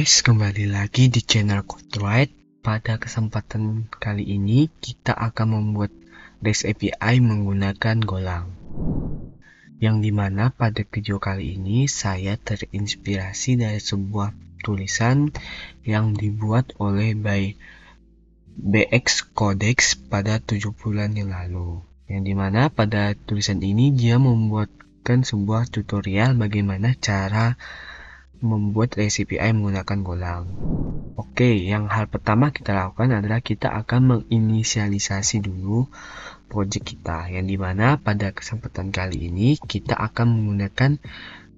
Guys, kembali lagi di channel Codewright. Pada kesempatan kali ini kita akan membuat REST API menggunakan Golang. Yang dimana pada video kali ini saya terinspirasi dari sebuah tulisan yang dibuat oleh BX Codex pada 7 bulan yang lalu. Yang dimana pada tulisan ini dia membuatkan sebuah tutorial bagaimana cara membuat REST API menggunakan Golang. Oke, yang hal pertama kita lakukan adalah kita akan menginisialisasi dulu project kita, yang dimana pada kesempatan kali ini kita akan menggunakan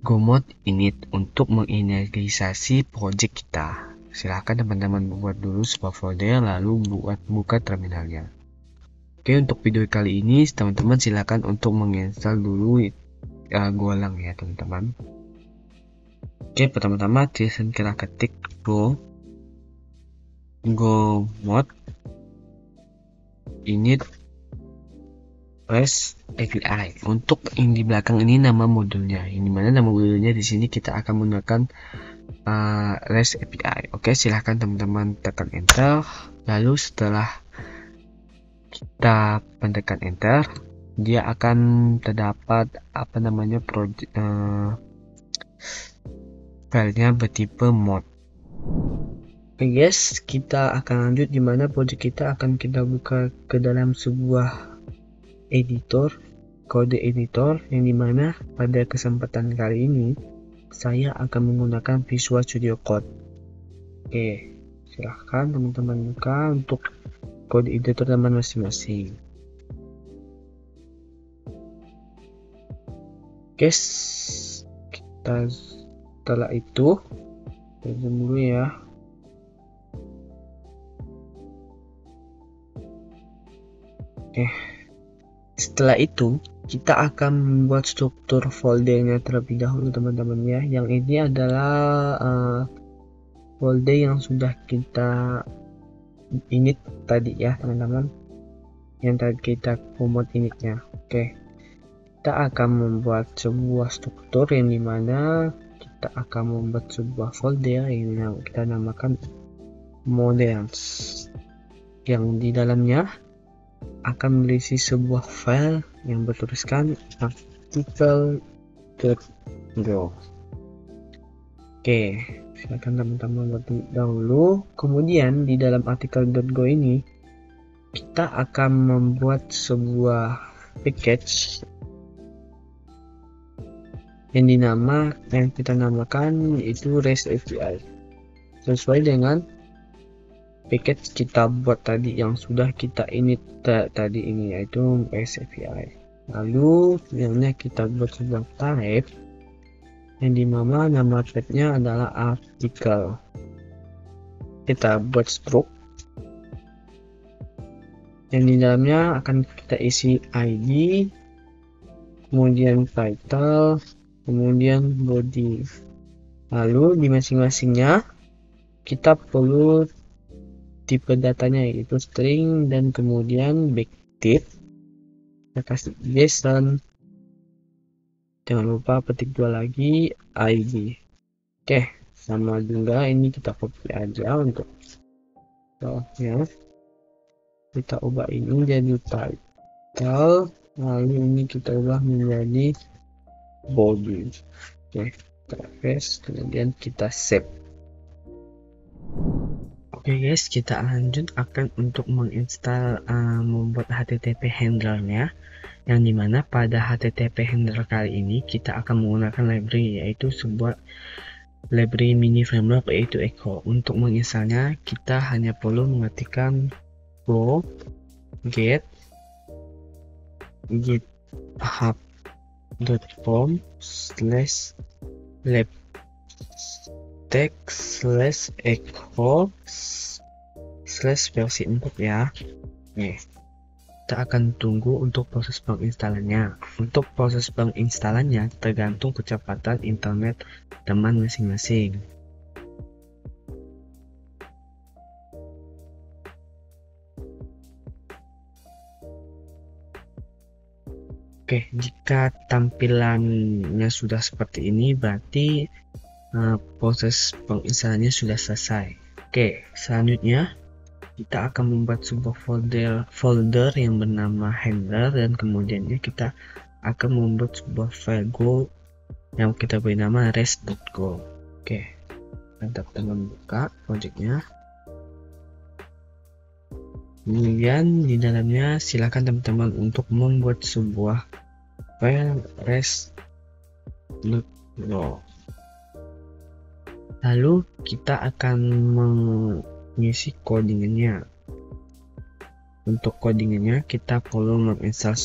gomod init untuk menginisialisasi project kita. Silahkan teman-teman buat dulu sebuah folder lalu buka terminalnya. Oke, untuk video kali ini teman-teman silahkan untuk menginstal dulu Golang ya teman-teman. Oke, pertama-tama kita ketik gomod init REST API. Untuk yang di belakang ini nama modulnya. Yang dimana nama modulnya di sini kita akan menggunakan REST API. Oke, silahkan teman-teman tekan enter. Lalu setelah kita tekan enter, dia akan terdapat filenya bertipe mod. Oke guys, kita akan lanjut dimana project kita akan kita buka ke dalam sebuah editor, kode editor, yang dimana pada kesempatan kali ini saya akan menggunakan Visual Studio Code. Oke, silahkan teman-teman buka untuk kode editor teman masing-masing. Guys, kita setelah itu dulu ya. Setelah itu kita akan membuat struktur foldernya terlebih dahulu teman-teman ya. Yang ini adalah folder yang sudah kita init tadi ya teman-teman, yang tadi kita gomod initnya. Oke, kita akan membuat sebuah struktur yang dimana kita akan membuat sebuah folder yang kita namakan models, yang di dalamnya akan berisi sebuah file yang bertuliskan artikel.go. Oke, silakan teman-teman buat dahulu. Kemudian di dalam artikel.go ini kita akan membuat sebuah package yang kita namakan itu REST API sesuai dengan package kita buat tadi yang sudah kita init tadi ini, yaitu REST API. Lalu sebenarnya kita buat sebuah type yang dimana nama type-nya adalah artikel. Kita buat struct yang di dalamnya akan kita isi ID, kemudian title, kemudian body. Lalu di masing-masingnya kita perlu tipe datanya yaitu string, dan kemudian backtick kita kasih JSON. Jangan lupa petik 2 lagi ID. Oke, sama juga ini kita copy aja untuk ya. Kita ubah ini jadi title, lalu ini kita ubah menjadi body. Oke, kita paste, kemudian kita save. Oke guys, kita lanjut untuk menginstal membuat HTTP handlernya, yang dimana pada HTTP handler kali ini kita akan menggunakan library, yaitu sebuah library mini framework yaitu Echo. Untuk menginstalnya kita hanya perlu mengetikkan go get github.com/labtech/echo/versi 4 ya. Nih, kita akan tunggu untuk proses penginstalannya. Untuk proses penginstalannya tergantung kecepatan internet teman masing-masing. Oke, jika tampilannya sudah seperti ini berarti proses penginstalannya sudah selesai. Oke, selanjutnya kita akan membuat sebuah folder yang bernama handler, dan kemudiannya kita akan membuat sebuah file Go yang kita beri nama res.go. Oke, teman-teman buka projectnya. Kemudian di dalamnya silakan teman-teman untuk membuat sebuah file res.go. Lalu kita akan mengisi codingannya. Untuk codingannya kita perlu menginstal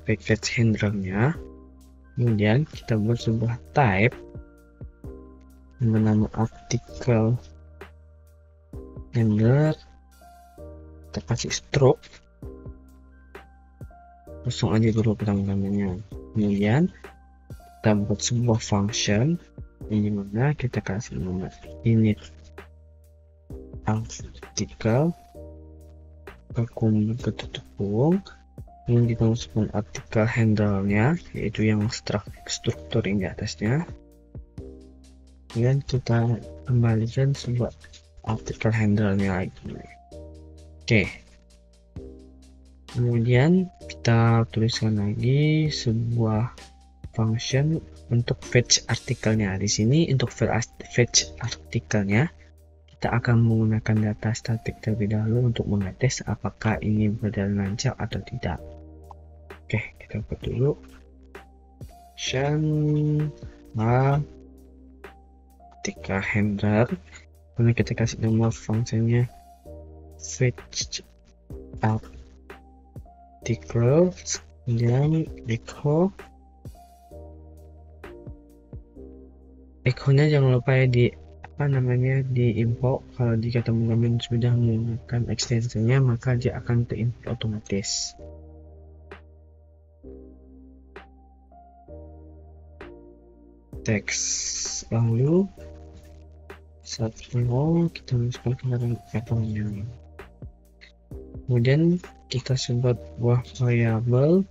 package handlernya. Kemudian kita buat sebuah type yang bernama article handler, kita kasih stroke kosong aja dulu pertama-tamanya. Kemudian kita buat sebuah function yang dimana kita kasih nama init article ketutup kurung, yang kita masukkan artikel handlernya, yaitu yang struktur yang di atasnya. Kemudian kita kembalikan sebuah artikel handlernya lagi. Oke, kemudian kita tuliskan lagi sebuah function untuk fetch artikelnya. Di sini untuk fetch artikelnya kita akan menggunakan data statik terlebih dahulu untuk mengetes apakah ini berjalan lancar atau tidak. Oke, kita buat dulu function artikel handler. Kemudian kita kasih nama fungsinya fetch article, kemudian echo-nya jangan lupa ya di import. Kalau jika teman-teman sudah menggunakan ekstensinya maka dia akan terimport otomatis. Teks, lalu satu kita masukkan ke dalam echo-nya. Kemudian kita sebut buah variabel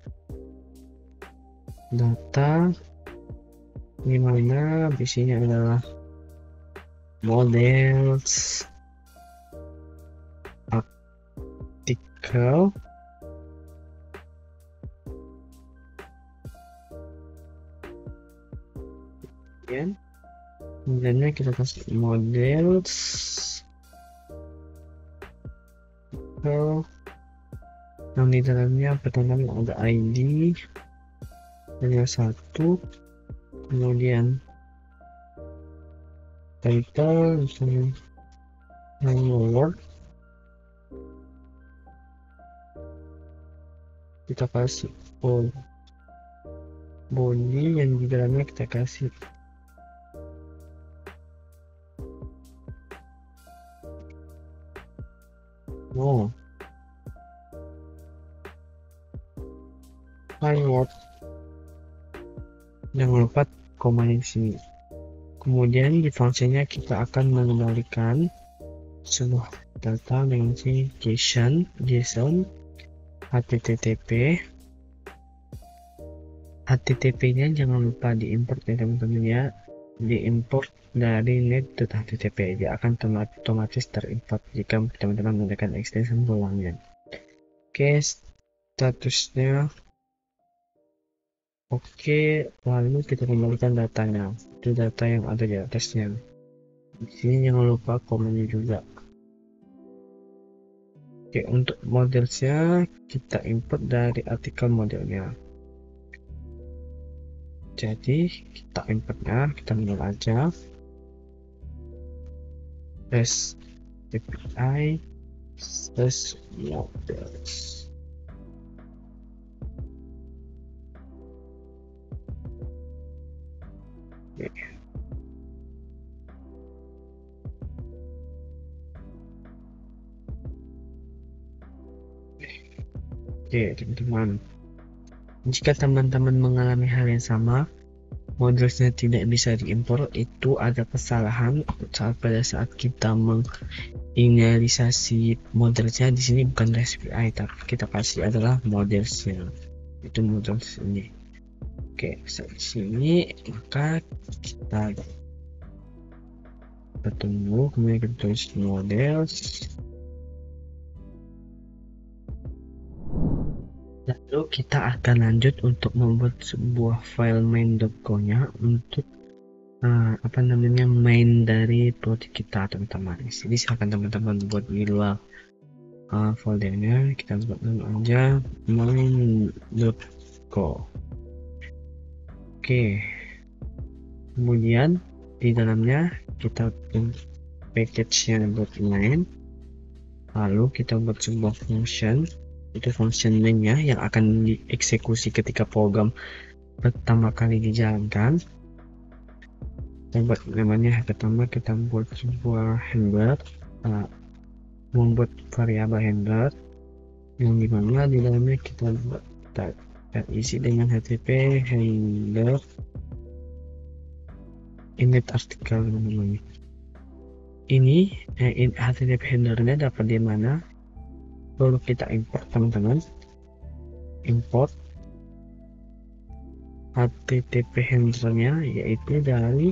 data dimana isinya adalah models artikel, kemudiannya kita kasih models yang di dalamnya pertama ada ID hanya satu, kemudian title misalnya word, kita kasih body yang di dalamnya kita kasih word. Jangan lupa koma di sini. Kemudian di fungsinya kita akan mengembalikan sebuah data dengan JSON HTTP-nya jangan lupa diimport ya teman-teman ya, diimport dari net.http. Dia akan otomatis terimport jika teman-teman menggunakan extension golangnya. Oke, statusnya oke, lalu kita kembalikan datanya. Itu data yang ada di atasnya. Di sini jangan lupa komennya juga. Oke, untuk modelsnya kita import dari artikel modelnya. Jadi kita importnya, kita menol aja res API models. Oke teman-teman, jika teman-teman mengalami hal yang sama, modelsnya tidak bisa diimport, itu ada kesalahan pada saat kita menginisialisasi modelsnya. Di sini bukan REST API, tapi kita kasih adalah modelsnya, itu models ini. Oke, sampai sini maka kita tunggu, kemudian kita tulis model. Lalu kita akan lanjut untuk membuat sebuah file main.co-nya untuk main dari project kita, teman-teman. Di sini silahkan teman-teman buat di luar foldernya, kita buat dulu aja main.co. Oke, kemudian di dalamnya kita package-nya buat main, lalu kita buat sebuah function, itu function main-nya yang akan dieksekusi ketika program pertama kali dijalankan. Kita buat namanya pertama, kita buat sebuah handler, membuat variabel handler yang dimana di dalamnya kita isi dengan HTTP handler init artikel namanya. Ini HTTP handlernya dapat di mana, lalu kita import, teman-teman. Import HTTP handlernya yaitu dari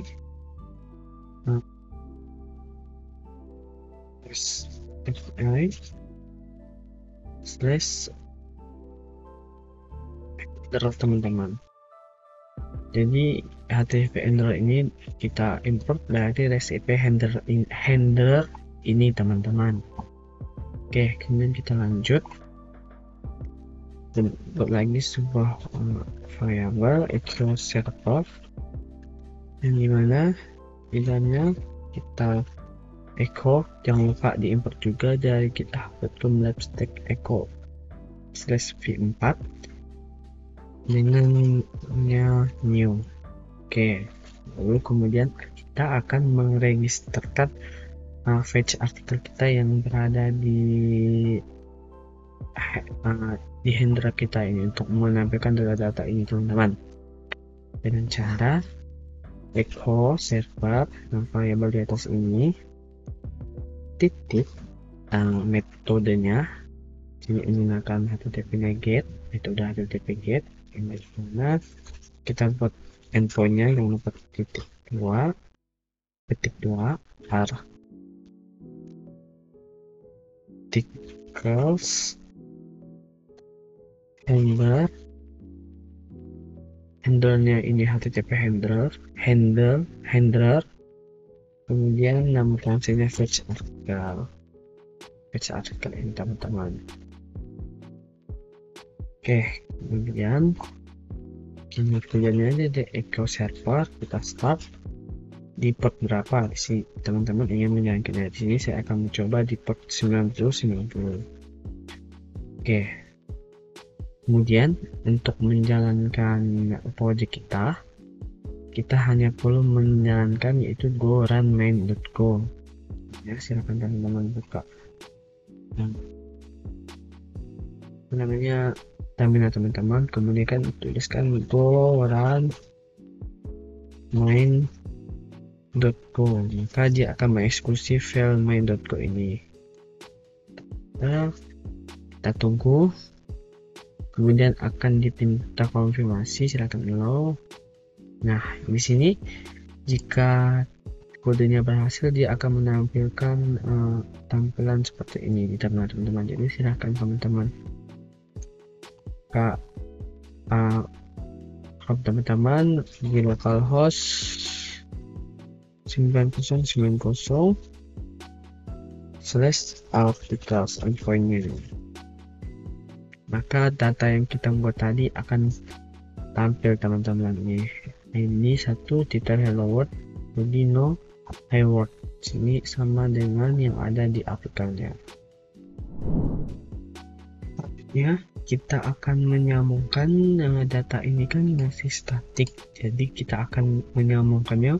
handler, teman-teman. Jadi HTTP handler ini kita import dari REST handler ini, teman-teman. Oke, kemudian kita lanjut dan buat lagi sebuah variabel echo server yang dimana di dalamnya kita echo, jangan lupa diimport juga dari github.com stack echo /v4 dengan new. Oke, lalu kemudian kita akan meregisterkan fetch artikel kita yang berada di handler kita ini untuk menampilkan data-data ini, teman-teman, dengan cara echo server variabel di atas ini titik metodenya ini menggunakan HTTP-nya get, metode HTTP get, yang mana kita buat endpoint-nya yang dapat titik 2 articles handlernya ini HTTP handler, kemudian nama fungsinya fetch artikel ini, teman-teman. Oke, kemudian aja di echo server, kita start di port berapa sih teman-teman ingin menjalankannya. Di sini saya akan mencoba di port 90. Oke, kemudian untuk menjalankan project kita hanya perlu menjalankan yaitu go run main.co ya. Silakan teman-teman buka namanya terminal, teman-teman, kemudian kan tuliskan go run main.co, maka dia akan mengeksekusi file main.co ini. Kita tunggu, kemudian akan diminta konfirmasi, silakan allow. Nah, di sini jika kodenya berhasil, dia akan menampilkan tampilan seperti ini di terminal, teman-teman. Jadi silakan teman-teman teman-teman di localhost 9090/articles endpoint-nya, maka data yang kita buat tadi akan tampil, teman-teman. Ini satu titel hello world, jadi no hi world. Sini sama dengan yang ada di artikelnya. Ya, kita akan menyambungkan data ini kan masih statik, jadi kita akan menyambungkannya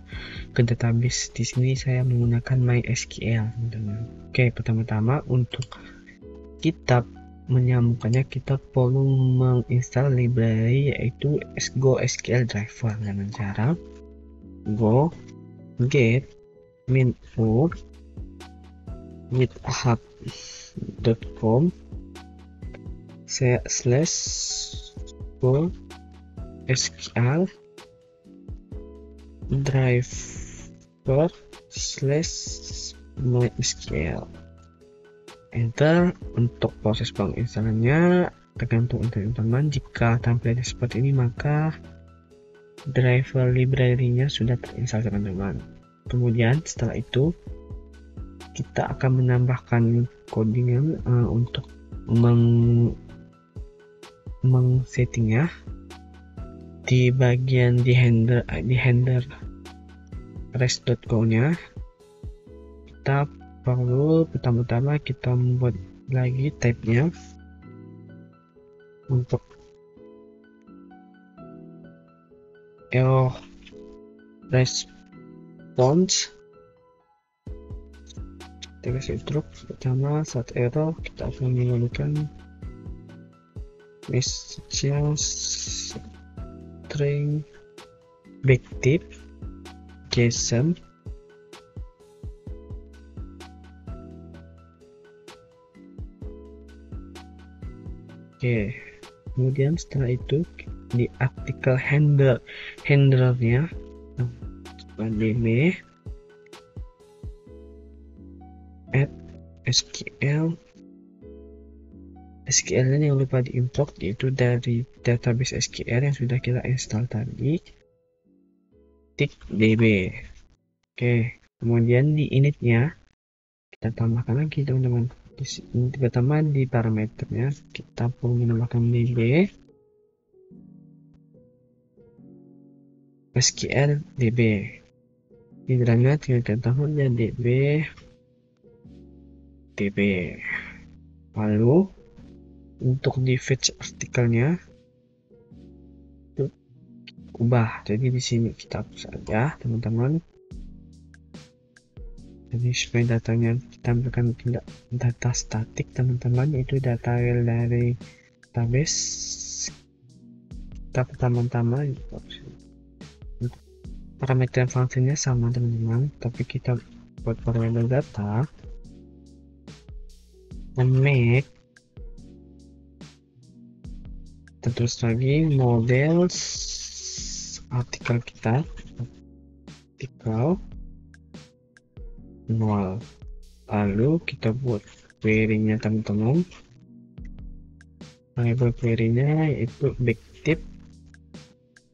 ke database. Di sini saya menggunakan MySQL. Oke, pertama-tama untuk kita menyambungkannya kita perlu menginstal library yaitu Go SQL driver dengan cara go get minfo github.com /go SQL driver / MySQL. Enter. Untuk proses penginstalannya tergantung internet teman. Jika tampilannya seperti ini, maka driver library-nya sudah terinstall teman-teman. Kemudian setelah itu kita akan menambahkan codingan untuk settingnya di bagian di handler rest.go nya. Kita perlu pertama-tama kita membuat lagi tab-nya untuk error response. Kita kasih truk. Pertama, saat error kita akan menggunakan message string backtick JSON. Oke, kemudian setelah itu di artikel handlernya db add SQL yang lupa diimport, yaitu dari database SQL yang sudah kita install tadi, tik db. Oke, kemudian di initnya kita tambahkan lagi teman-teman. Pertama di parameternya kita perlu menambahkan db SQL db. Di dalamnya tinggal kita tambahkan db. Lalu untuk di fetch artikelnya itu ubah, jadi di sini kita hapus saja teman-teman. Jadi supaya datanya ditampilkan tidak data statik teman-teman, itu data real dari database. Kita pertama-tama parameter fungsinya sama teman-teman, tapi kita buat parameter data dan make terus lagi model artikel kita artikel 0. Lalu kita buat query-nya teman-teman. Variable query-nya yaitu backtick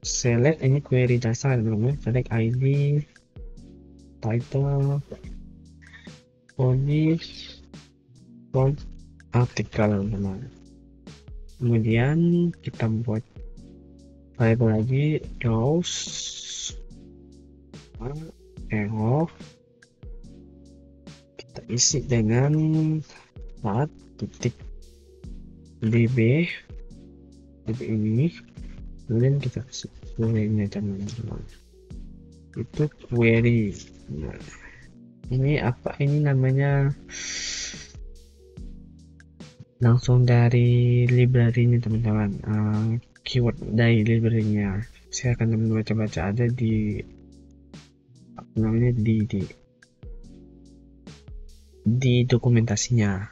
select, ini query dasar teman-teman, select ID, title, body, font, artikel teman-teman. Kemudian kita buat variable lagi rows error, kita isi dengan .db ini, kemudian kita kasih query-nya teman-teman, itu query. Nah, ini apa, ini namanya langsung dari library-nya teman-teman, keyword dari library-nya. Saya akan teman-teman baca-baca aja di apa namanya di dokumentasinya.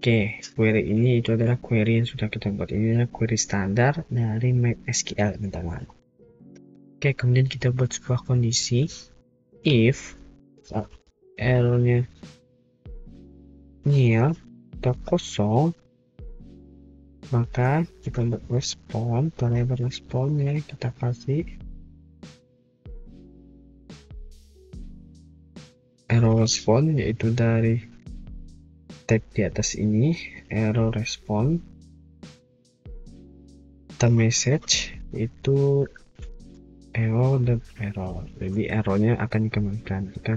Oke, query ini itu adalah query yang sudah kita buat. Ini adalah query standar dari MySQL teman-teman. Oke, kemudian kita buat sebuah kondisi if errornya nil atau kosong, maka kita buat respon, variable responnya kita kasih error respon, yaitu dari tab di atas ini, error respon. Kita message itu error dan error, jadi errornya akan dikembalikan jika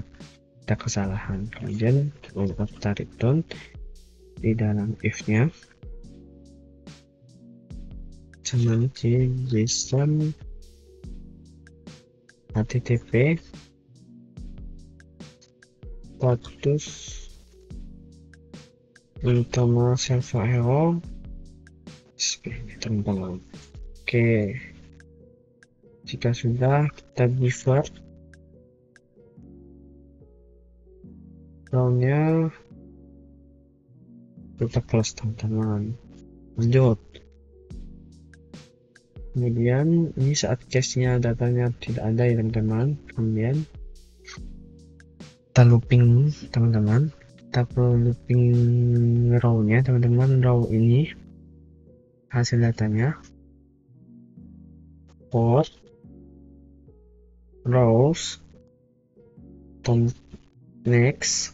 ada kesalahan. Kemudian kita return di dalam if-nya sama JSON http status utama server error teman-teman. Oke, jika sudah kita divert row-nya, kita close teman-teman. Lanjut Kemudian ini saat cache-nya datanya tidak ada ya teman-teman. Kemudian kita looping teman-teman, kita perlu looping row-nya teman-teman. Row ini hasil datanya for rows next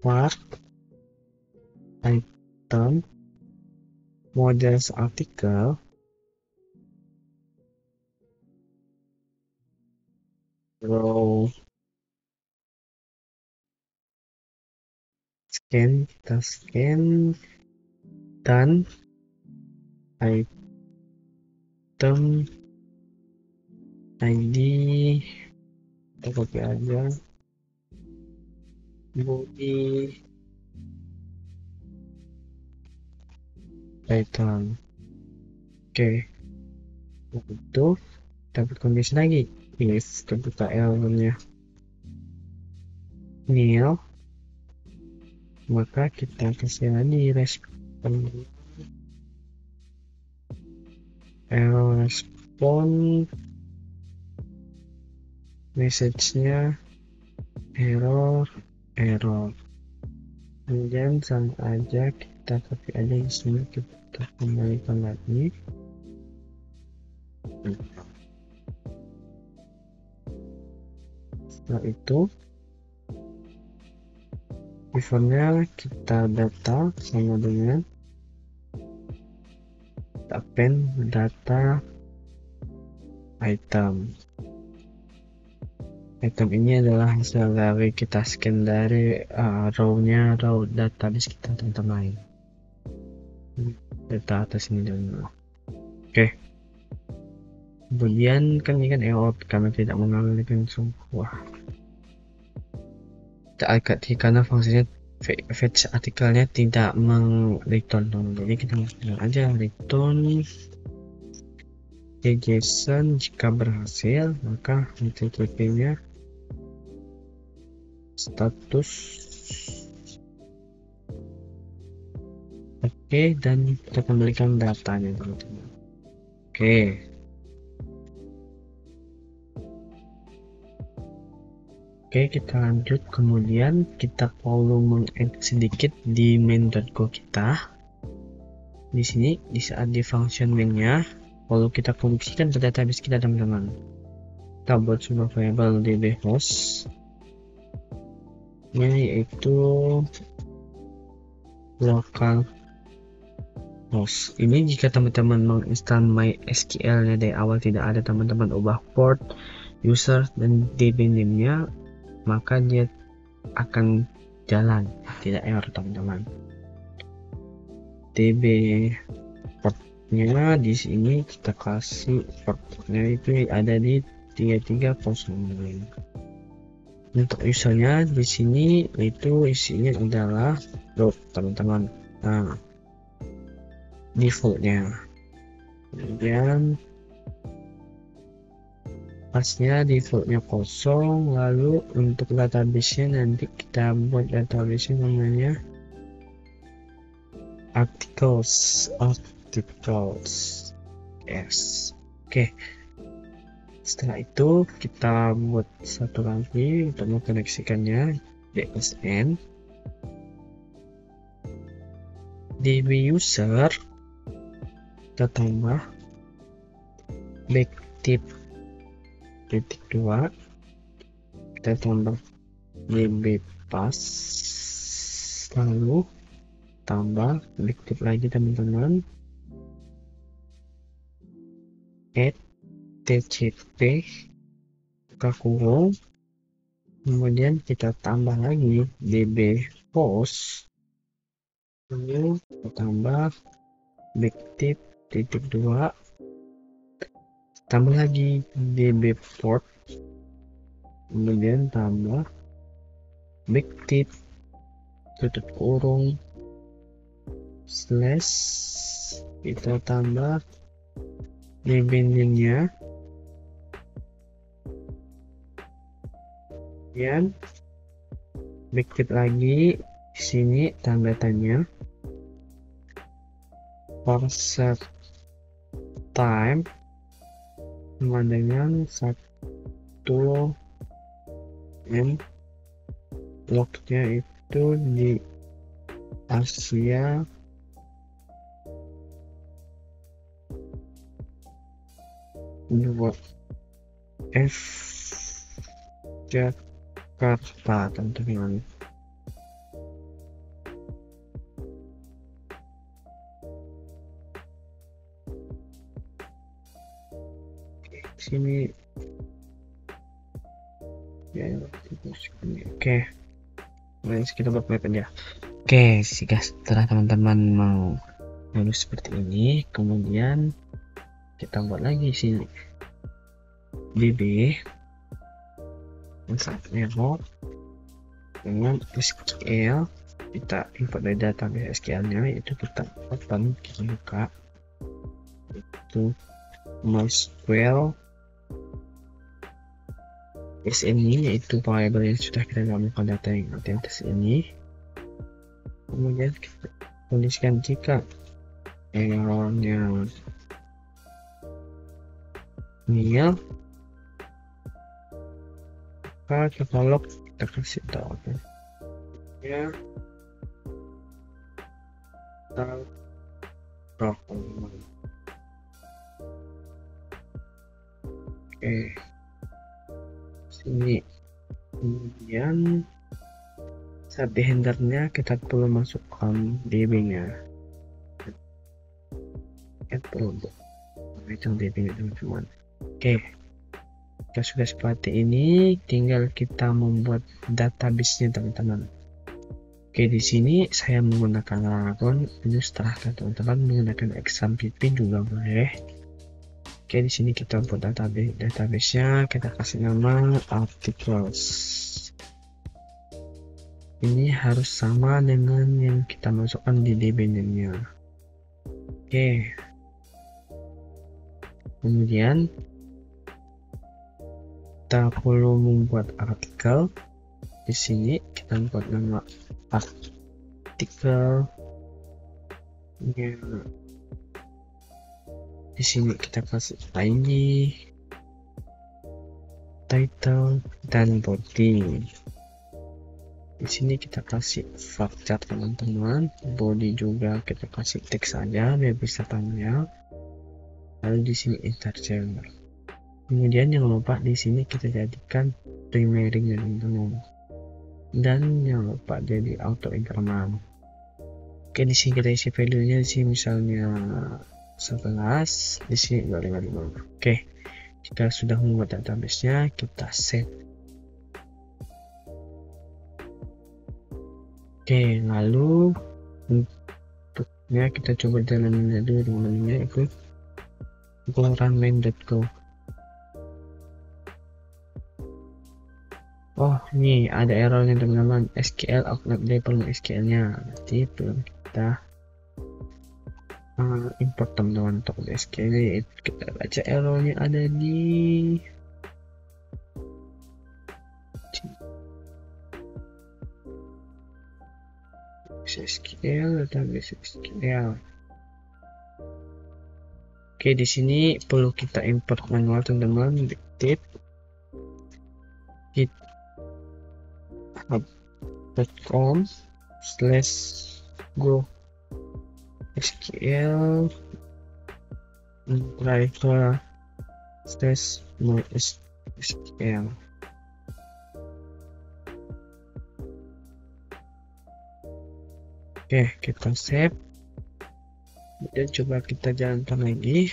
part item models article row scan, kita scan dan item ID kita copy aja, body item. Oke, itu dapat kondisi lagi. Yes, terbuka errornya nil, maka kita kasih lagi respon error respon message-nya error. Kemudian sama aja kita copy aja di sini, kita kembalikan lagi. Setelah itu refernya kita data sama dengan append data item. Item ini adalah hasil dari kita scan dari row-nya, row database kita teman-teman. Data atas ini dulu. Oke. Kemudian kan ini kan error karena tidak mengalami sebuah. Karena fungsinya fetch artikelnya tidak return, jadi kita langsung aja return JSON. Jika berhasil maka HTTP-nya status oke, dan kita kembalikan datanya teman-teman. Oke, kita lanjut. Kemudian kita perlu meng-add sedikit di main.go kita. Di sini di saat di function main-nya perlu kita fungsikan ke database kita teman-teman. Kita buat sebuah variable dbHost, yaitu local host. Ini jika teman-teman menginstal MySQL-nya dari awal tidak ada, teman-teman ubah port, user, dan db name-nya, maka dia akan jalan, tidak error teman-teman. db portnya di sini kita kasih portnya itu ada di 3309. Untuk usernya di sini itu isinya adalah root teman-teman. Nah, defaultnya. Kemudian pasnya defaultnya kosong. Lalu untuk database-nya nanti kita buat database namanya articles. Yes. Oke. Setelah itu kita buat satu lagi untuk mengkoneksikannya, DSN db user, kita tambah backtip titik 2, kita tambah db pass, lalu tambah backtip lagi teman-teman, add tcp kurung, kemudian kita tambah lagi db host, lalu kita tambah backtip titik 2, tambah lagi db port, kemudian tambah backtip tutup kurung slash, kita tambah db name-nya, kemudian backtip lagi di sini tanda tanya, parser time sama dengan 1 M. Waktunya itu di Asia dua F Jakarta teman-teman. Sini ya, oke. Mari kita buat map aja. Oke, jika setelah teman-teman mau lulus seperti ini, kemudian kita buat lagi sini db error dengan SQL. Kita import dari database SQL-nya, yaitu kita open, kita buka itu MySQL ini, yaitu variable yang sudah kita gabungkan data yang di atas ini. Kemudian kita tuliskan jika errornya nil, maka kita log, kita kasih tahu ya oke, sini. Kemudian saat di handlernya kita perlu masukkan db nya, perlu itu db nya teman-teman. Oke, jika sudah seperti ini, tinggal kita membuat database nya teman-teman. Oke, di sini saya menggunakan Aragon. Ini setelahkan teman-teman menggunakan XAMPP juga boleh. Oke, di sini kita buat database-nya, kita kasih nama articles. Ini harus sama dengan yang kita masukkan di db nya. Oke. Kemudian kita perlu membuat artikel. Di sini kita buat nama artikel. Di sini kita kasih ID, title, dan body. Di sini kita kasih varchar teman-teman. Body juga kita kasih teks saja biar bisa panjang. Lalu di sini integer. Kemudian jangan lupa di sini kita jadikan primary teman-teman. Dan jangan lupa jadi auto increment. Oke, di sini kita isi value-nya, di sini misalnya 11, di sini 255. Oke, jika sudah membuat database-nya, kita save. Oke, lalu untuknya kita coba jalanin dulu teman-teman, ikut run main.go. Oh, ini ada errornya teman-teman, SQL outlet label SQL-nya. Nanti belum kita import teman-teman untuk SQL, yaitu kita baca errornya ada di SQL, database SQL. Oke, di sini perlu kita import manual teman-teman. Tip github.com/go SQL driver/mysql. Oke, kita save dan coba kita jalankan lagi.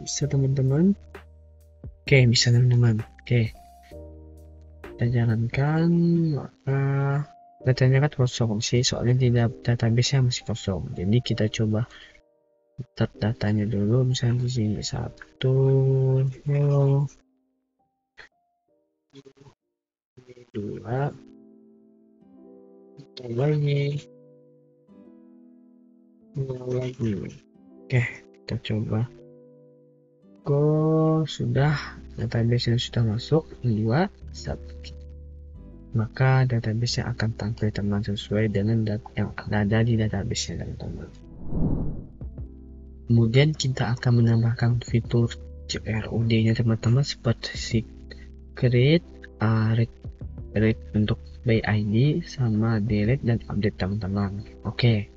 Bisa teman-teman. Oke, bisa teman-teman. Oke, kita jalankan, maka datanya kan kosong sih, soalnya di database nya masih kosong. Jadi kita coba start datanya dulu, misalnya di sini 1 hello 2 lagi. Oke, kita coba. Sudah, database yang sudah masuk 2 maka database yang akan tampil teman sesuai dengan yang ada di database nya teman-teman. Kemudian kita akan menambahkan fitur CRUD-nya teman-teman, seperti create, read untuk by ID, sama delete dan update teman-teman. Oke,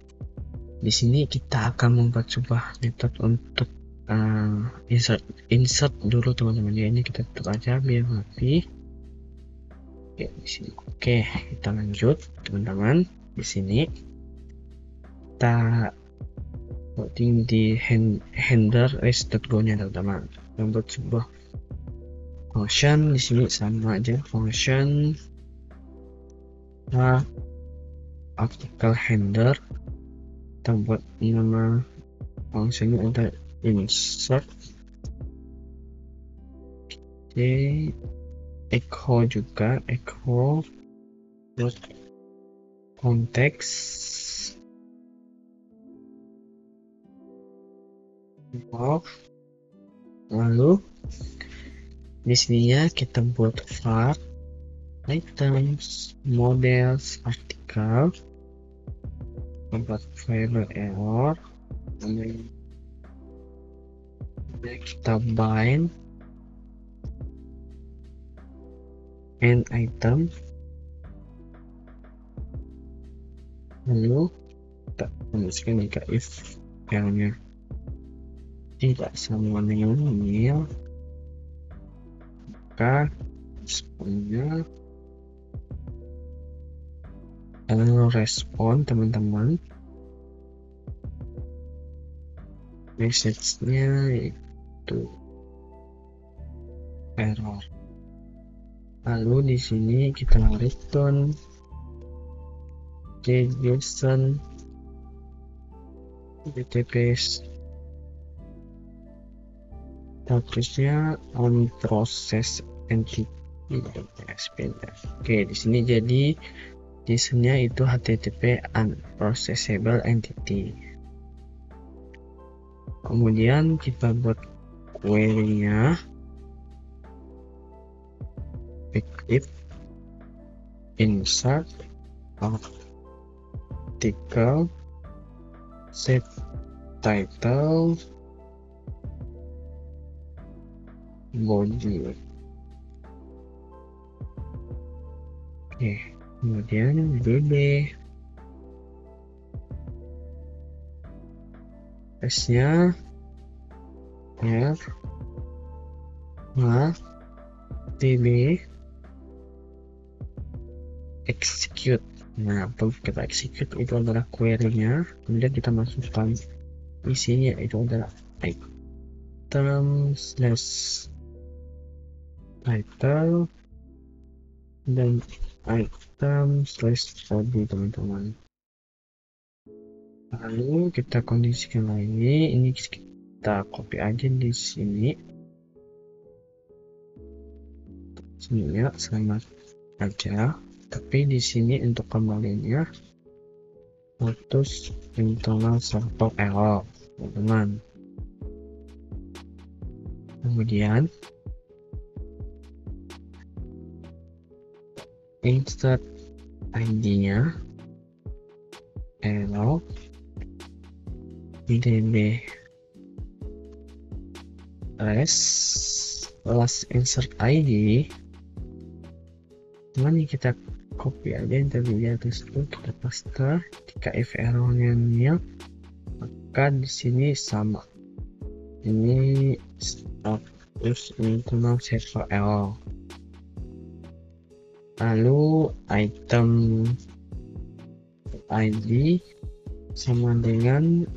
di sini kita akan membuat sebuah metode untuk insert dulu teman-teman. Ya, ini kita tutup aja biar rapi. Oke, di sini. Oke, kita lanjut teman-teman. Di sini kita loading di handler race.go nya teman-teman. Membuat sebuah function di sini sama aja, function article handler. Kita buat nama fungsinya ada insert. Oke, echo juga, echo konteks lalu di sininya kita buat var items models artikel, membuat variable error, kita bind and item, lalu kita tuliskan jika if yang tidak sama dengan nil, maka responnya respon teman-teman, message-nya itu error. Lalu di sini kita return JSON HTTP statusnya on process entity. Oke, di sini jadi JSON-nya itu HTTP unprocessable entity. Kemudian kita buat query-nya if insert article set title body. Oke, kemudian dd s-nya r tb execute. Nah, kita execute itu adalah query-nya, kemudian kita masukkan isinya itu adalah item slash title dan item slash body teman-teman. Lalu kita kondisikan lagi, ini kita copy aja di sini. Sini ya, sama aja. Tapi di sini untuk kembalinya putus internal server error teman-teman. Kemudian insert ID-nya error db last insert ID. Cuman kita copy aja yang tadi di atas itu, kita paste. Jika if errornya nil, maka di sini sama. Ini status internal server error. Lalu item ID sama dengan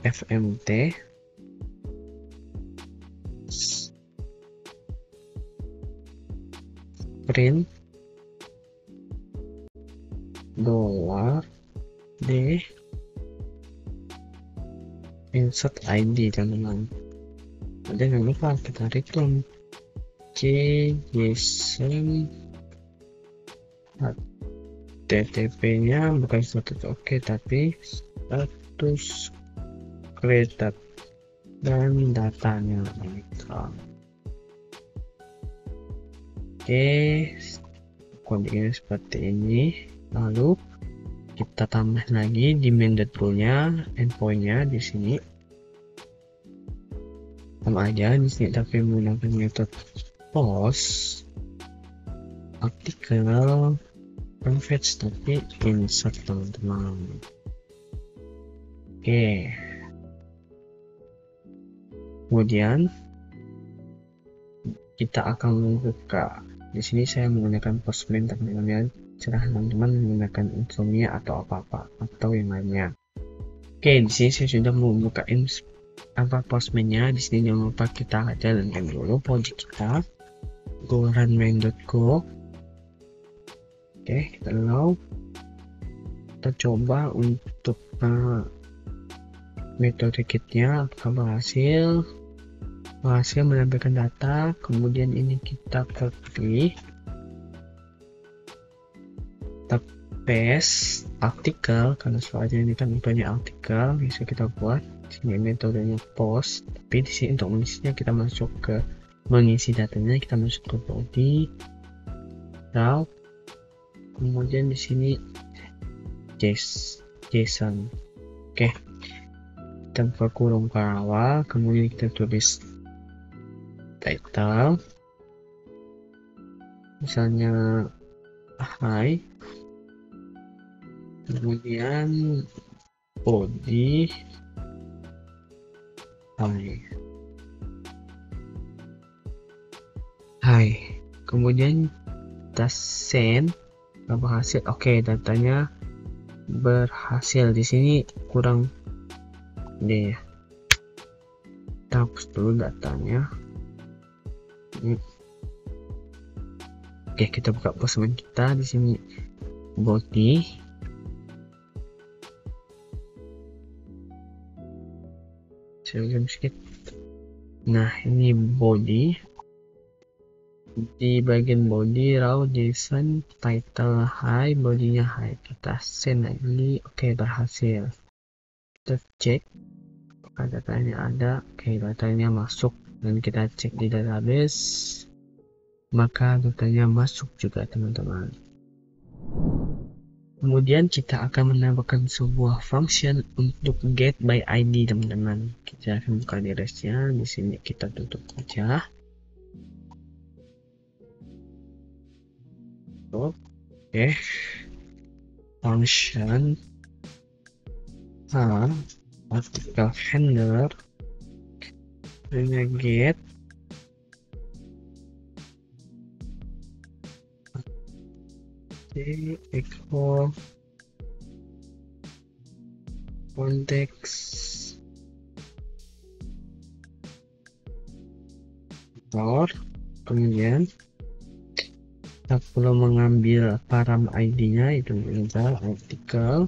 fmt print $d insert ID teman-teman. Dan jangan lupa kita return JSON HTTP nya bukan status oke, tapi status created dan datanya mereka. Oke, kodenya seperti ini. Lalu kita tambah lagi di main.nya endpoint-nya di sini. sama aja di sini, tapi menggunakan metode post artikel convert tapi insert teman-teman. Oke, kemudian kita akan membuka. Di sini saya menggunakan Postman, teman-teman. Cerah teman-teman menggunakan Insomnia atau apa-apa atau yang lainnya. Oke, di sini saya sudah membuka Postman-nya. Di sini jangan lupa kita jalankan dulu project kita. Go runmain.go. Oke, kita allow. Kita coba untuk metode kitnya apakah berhasil menampilkan data. Kemudian ini kita copy, kita paste artikel, karena soalnya ini kan metodenya artikel, bisa kita buat. Sini metodenya post, tapi di sini untuk mengisinya kita masuk ke mengisi datanya, kita masuk ke body, route, kemudian di sini JSON. Oke, kita buka kurung awal, kemudian kita tulis title, misalnya hi, kemudian body hi, kemudian kita send. Berhasil. Oke, datanya berhasil. Di sini kurang deh, kita hapus dulu datanya. Oke, kita buka Postman kita. Di sini body, saya sedikit. Nah, ini body. Di bagian body raw JSON, title hi, bodinya hi, kita send lagi. Oke, berhasil. Kita cek apakah datanya ada. Oke, datanya masuk, dan kita cek di database, maka datanya masuk juga teman-teman. Kemudian kita akan menambahkan sebuah function untuk get by ID teman-teman. Kita akan buka di restnya. Di sini kita tutup aja. Oke, function artikel handler get equal context kemudian kita perlu mengambil param ID-nya, itu adalah artikel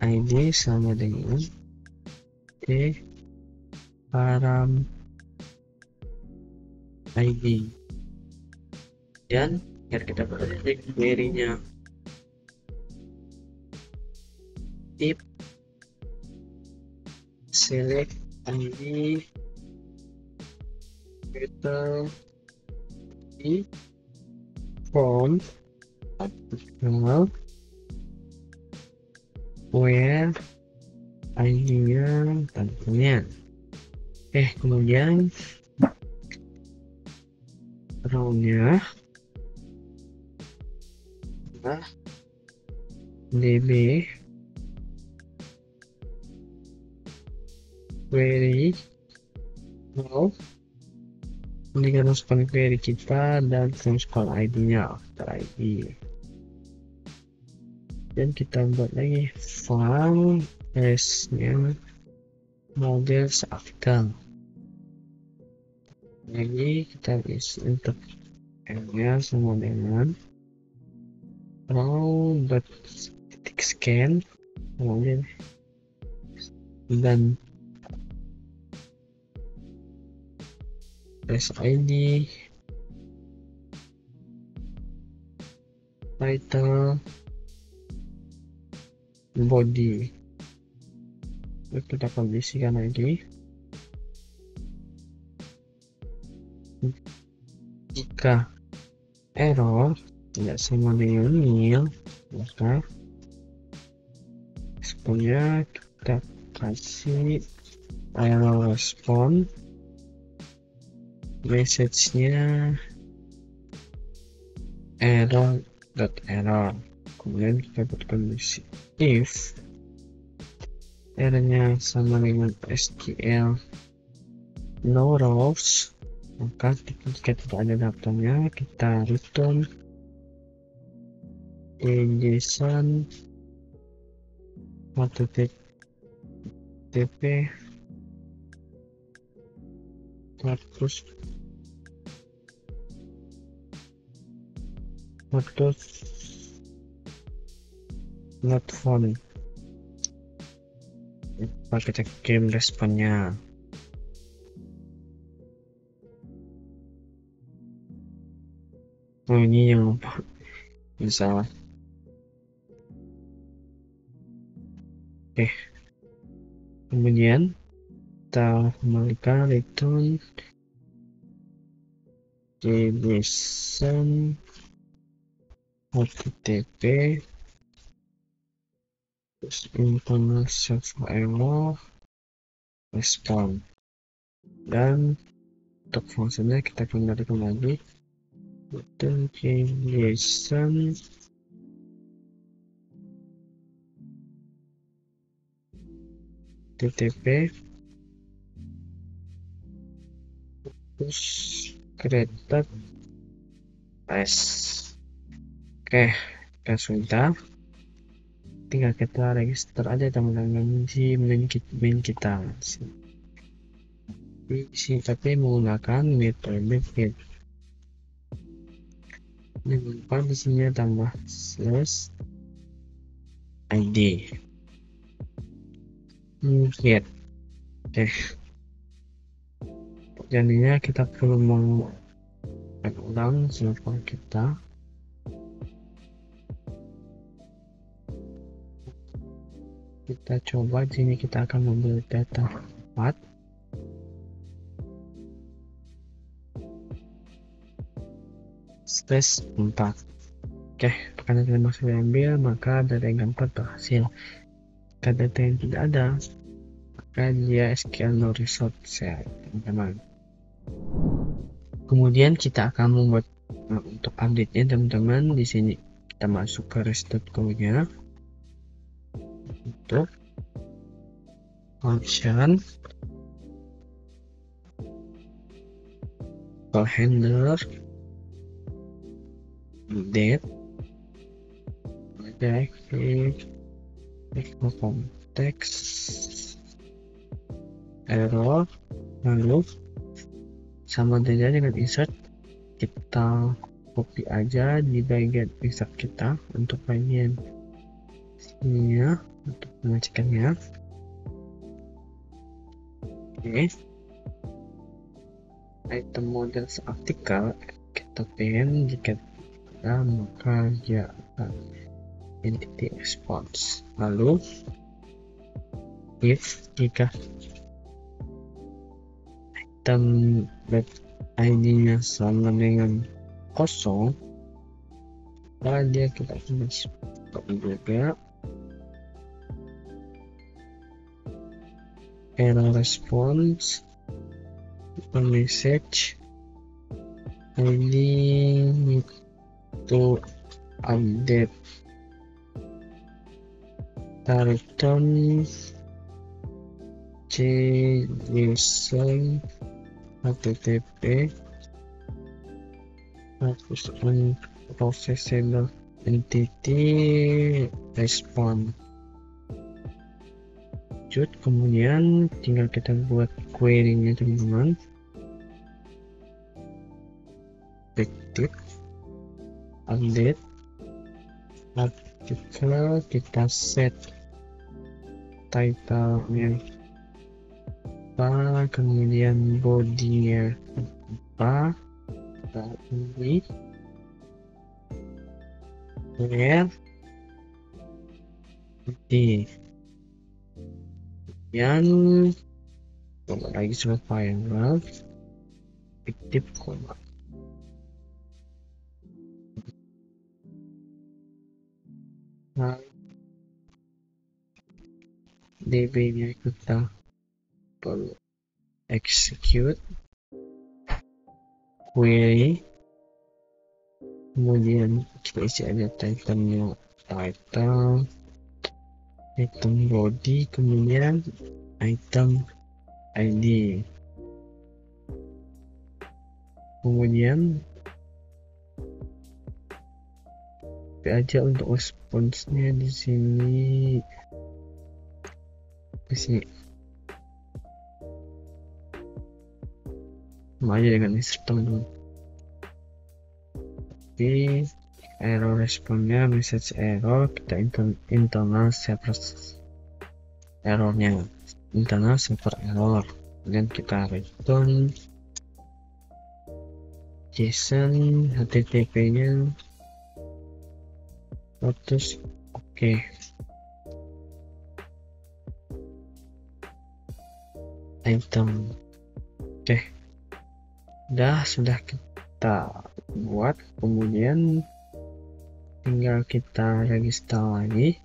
ID sama dengan param ID, dan biar kita berarti query-nya tip select ID better di form artikel where ID-nya tentunya. Kemudian row-nya db query row, ini kan masukkan query kita dan masukkan ID-nya after ID, dan kita buat lagi form S-nya model artikel. Lagi kita isi untuk M-nya sama dengan row.scan, kemudian dan ID title body. Kita kondisikan lagi. Jika error tidak sama dengan nil, maka sebenarnya kita kasih error respon, message-nya error. Kemudian kita buat kondisi if errornya sama dengan SQL no rows, maka jika tidak ada daftarnya kita return JSON http status not found. Kita kirim responnya. Oh, ini yang lupa salah. Oke, kemudian kita kembalikan return JSON http terus internal server error respon, dan untuk fungsinya kita kembalikan lagi return JSON http terus created as. Oke, kita sudah, tinggal kita register aja teman-teman si main kita tapi menggunakan metode get. Jangan lupa di sini tambah slash id get. Oke, jadinya kita perlu mengulang server kita. Kita coba di sini, kita akan membuat data 4 slash 4. Oke, karena kita masih diambil, maka data yang keempat berhasil. Jika data yang tidak ada, maka dia SQL no result set, teman-teman. Kemudian kita akan membuat untuk update-nya, teman-teman. Di sini kita masuk ke rest.co-nya. Untuk function call handler update text error, lalu sama saja dengan insert, kita copy aja di bagian insert kita untuk bagian sini ya, untuk mengeceknya. Oke, item model artikel kita pengen jika ada, maka dia akan entity response. Lalu if jika item web ID-nya sama dengan kosong, maka dia kita masuk juga error response message ID need to update, return JSON http terus unprocessable entity respond. Kemudian tinggal kita buat query-nya, teman-teman. Effective update artikel, kita set title-nya apa, kemudian body-nya apa, ini where di yang coba lagi survival fiktif koma. Nah, DB nya kita perlu execute query, kemudian kita isi aja title item body, kemudian item ID, kemudian aja untuk responsnya di sini sama aja dengan sistem dulu. Tapi error responnya message error, kita internal server errornya, internal server error, kemudian kita return JSON HTTP nya terus oke. Item oke. Sudah kita buat, kemudian tinggal kita register lagi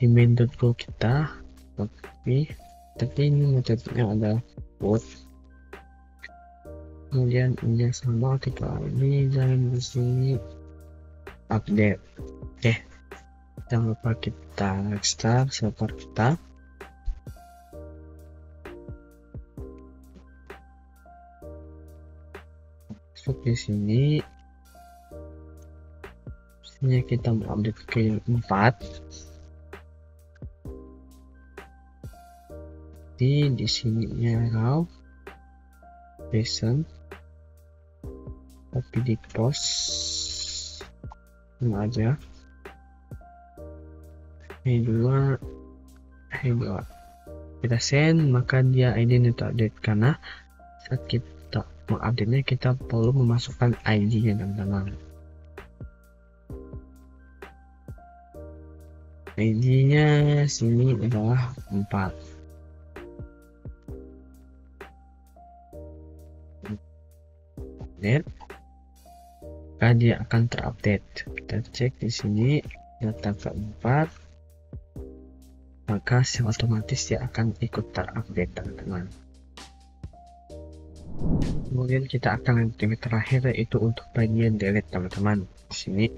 di main.go kita, tapi ini metodenya ada put, kemudian ini sama artikel ini jangan di sini update. Oke, jangan lupa kita restart server kita. Masuk di sini kita mau update ke yang 4. Di sini raw JSON, tapi di post sama aja dua kita send, maka dia ID itu update karena saat kita mengupdate nya kita perlu memasukkan ID nya teman-teman. ID nya sini adalah 4. Update, maka dia akan terupdate. Kita cek di sini data keempat, maka secara otomatis dia akan ikut terupdate teman-teman. Kemudian kita akan lanjut yang terakhir, yaitu untuk bagian delete teman-teman. Di sini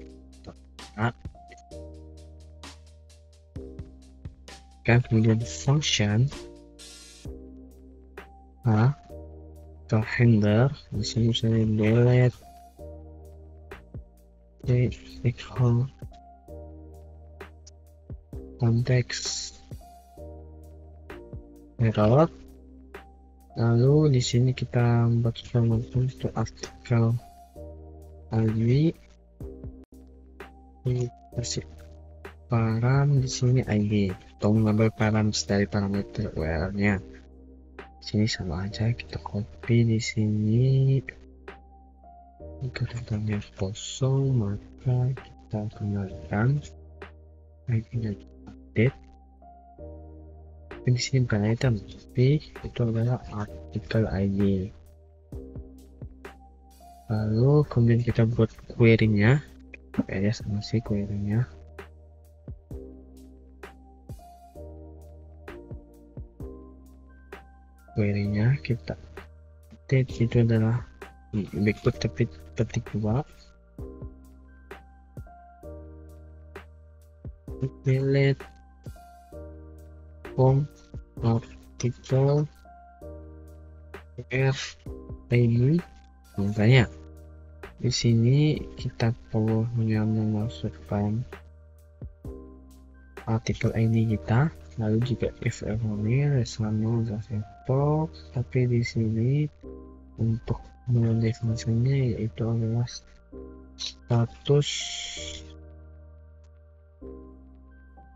kemudian function atau handler, di sini misalnya delete equal konteks error. Lalu di sini kita buat untuk artikel ID, kasih param di sini ID atau mengambil param dari parameter URL nya. Di sini sama aja, kita copy di sini. Jika datanya kosong, maka kita kembalikan ID-nya update. Di sini bukan item, tapi itu adalah artikel ID. Lalu kemudian kita buat query-nya, ya sama sih query-nya. Query-nya kita update, itu adalah backput tapi petik 2. Delete form artikel ini. Makanya di sini kita perlu memasukkan artikel ID kita, lalu juga if error sama example, tapi di sini untuk mendefinisikannya yaitu adalah status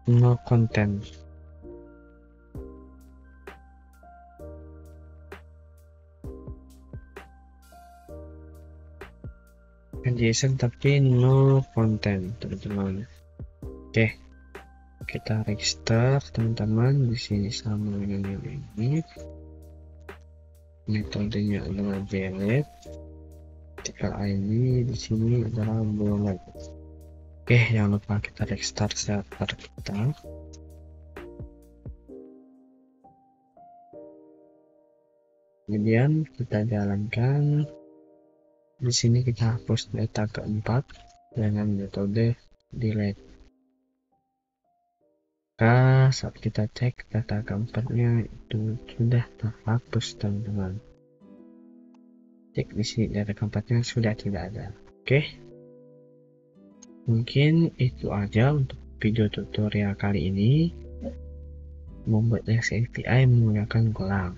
no content. JSON tapi no content teman-teman. Oke, kita register teman-teman. Di sini sama dengan ini, metodenya adalah delete, artikel ID di sini adalah bullet. Oke, jangan lupa kita restart server kita. Kemudian kita jalankan. Di sini kita hapus data keempat dengan metode delete. Saat kita cek data keempatnya itu sudah terhapus, teman-teman. Cek di sini data keempatnya sudah tidak ada. Oke, mungkin itu aja untuk video tutorial kali ini, membuat REST API menggunakan Golang.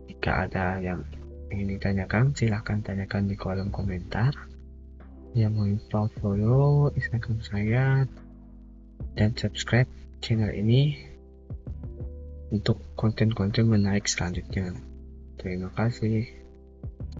Jika ada yang ingin ditanyakan, silahkan tanyakan di kolom komentar. Yang mau follow Instagram saya dan subscribe channel ini untuk konten-konten menarik selanjutnya. Terima kasih.